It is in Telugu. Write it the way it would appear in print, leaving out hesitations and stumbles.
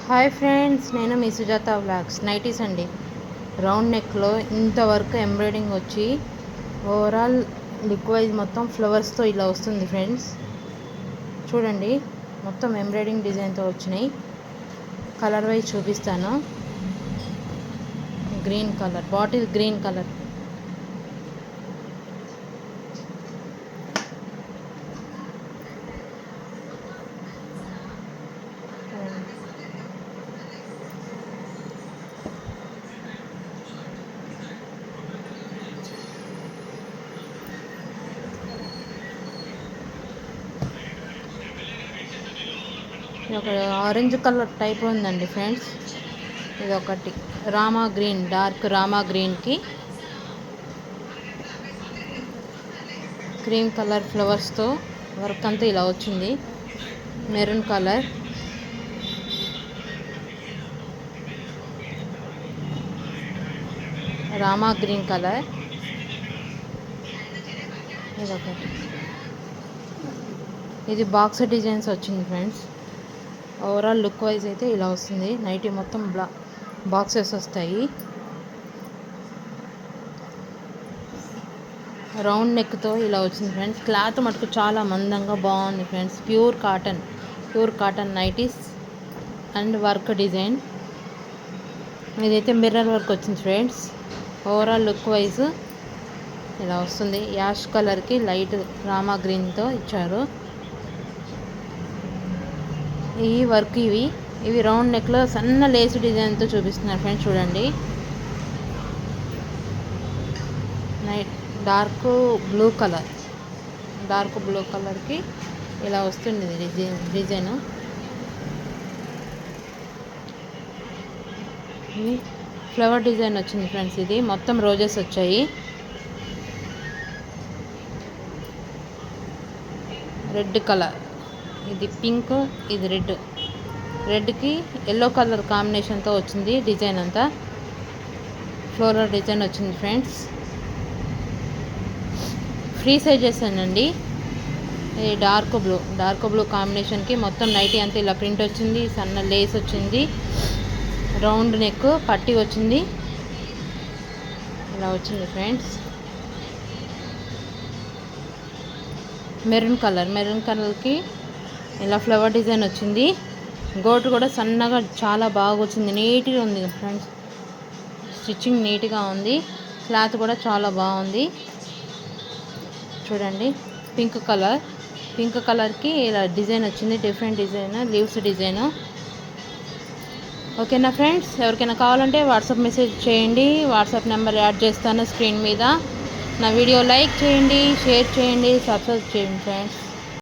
హాయ్ ఫ్రెండ్స్, నేను మీ సుజాత వ్లాగ్స్. నైటీస్ అండి. రౌండ్ నెక్లో ఇంతవరకు ఎంబ్రాయిడింగ్ వచ్చి ఓవరాల్ లుక్ వైజ్ మొత్తం ఫ్లవర్స్తో ఇలా వస్తుంది ఫ్రెండ్స్. చూడండి, మొత్తం ఎంబ్రాయిడింగ్ డిజైన్తో వచ్చినాయి. కలర్ వైజ్ చూపిస్తాను. Green colour, bottle green colour, ఇది ఒక ఆరెంజ్ కలర్ టైప్ ఉందండి ఫ్రెండ్స్. ఇది ఒకటి రామా గ్రీన్, డార్క్ రామా గ్రీన్కి క్రీమ్ కలర్ ఫ్లవర్స్తో వర్క్ అంతా ఇలా వచ్చింది. Maroon colour, Rama green colour, ఇదొకటి. ఇది బాక్స్ డిజైన్స్ వచ్చింది ఫ్రెండ్స్. ఓవరాల్ లుక్ వైజ్ అయితే ఇలా వస్తుంది. నైటీ మొత్తం బాక్సెస్ వస్తాయి. రౌండ్ నెక్తో ఇలా వచ్చింది ఫ్రెండ్స్. క్లాత్ మటుకు చాలా మందంగా బాగుంది friends. Pure cotton nighties and work design. ఇదైతే మిర్రర్ వర్క్ వచ్చింది ఫ్రెండ్స్. ఓవరాల్ లుక్ వైజ్ ఇలా వస్తుంది. యాష్ కలర్కి లైట్ రామా గ్రీన్తో ఇచ్చారు. ఈ వర్క్ ఇవి రౌండ్ నెక్లో సన్న లేస్ డిజైన్తో చూపిస్తున్నారు ఫ్రెండ్స్. చూడండి, డార్క్ బ్లూ కలర్కి ఇలా వస్తుంది డిజైన్. ఫ్లవర్ డిజైన్ వచ్చింది ఫ్రెండ్స్. ఇది మొత్తం రోజెస్ వచ్చాయి. రెడ్ కలర్, ఇది పింక్, ఇది రెడ్కి ఎల్లో కలర్ కాంబినేషన్తో వచ్చింది. డిజైన్ అంతా ఫ్లోరల్ డిజైన్ వచ్చింది ఫ్రెండ్స్. ఫ్రీ సైజెస్ అండి. ఇది డార్క్ బ్లూ కాంబినేషన్కి మొత్తం నైటీ అంతా ఇలా ప్రింట్ వచ్చింది. సన్న లేస్ వచ్చింది. రౌండ్ నెక్ పట్టి వచ్చింది. ఇలా వచ్చింది ఫ్రెండ్స్. మెరూన్ కలర్కి ఇలా ఫ్లవర్ డిజైన్ వచ్చింది. గోటు కూడా సన్నగా చాలా బాగా వచ్చింది. నీట్గా ఉంది ఫ్రెండ్స్. స్టిచ్చింగ్ నీట్గా ఉంది. క్లాత్ కూడా చాలా బాగుంది. చూడండి, పింక్ కలర్కి ఇలా డిజైన్ వచ్చింది. Different design, leaves design. ఓకేనా ఫ్రెండ్స్, ఎవరికైనా కావాలంటే వాట్సాప్ మెసేజ్ చేయండి. వాట్సాప్ నెంబర్ యాడ్ చేస్తాను స్క్రీన్ మీద. నా వీడియో లైక్ చేయండి, షేర్ చేయండి, సబ్స్క్రైబ్ చేయండి ఫ్రెండ్స్.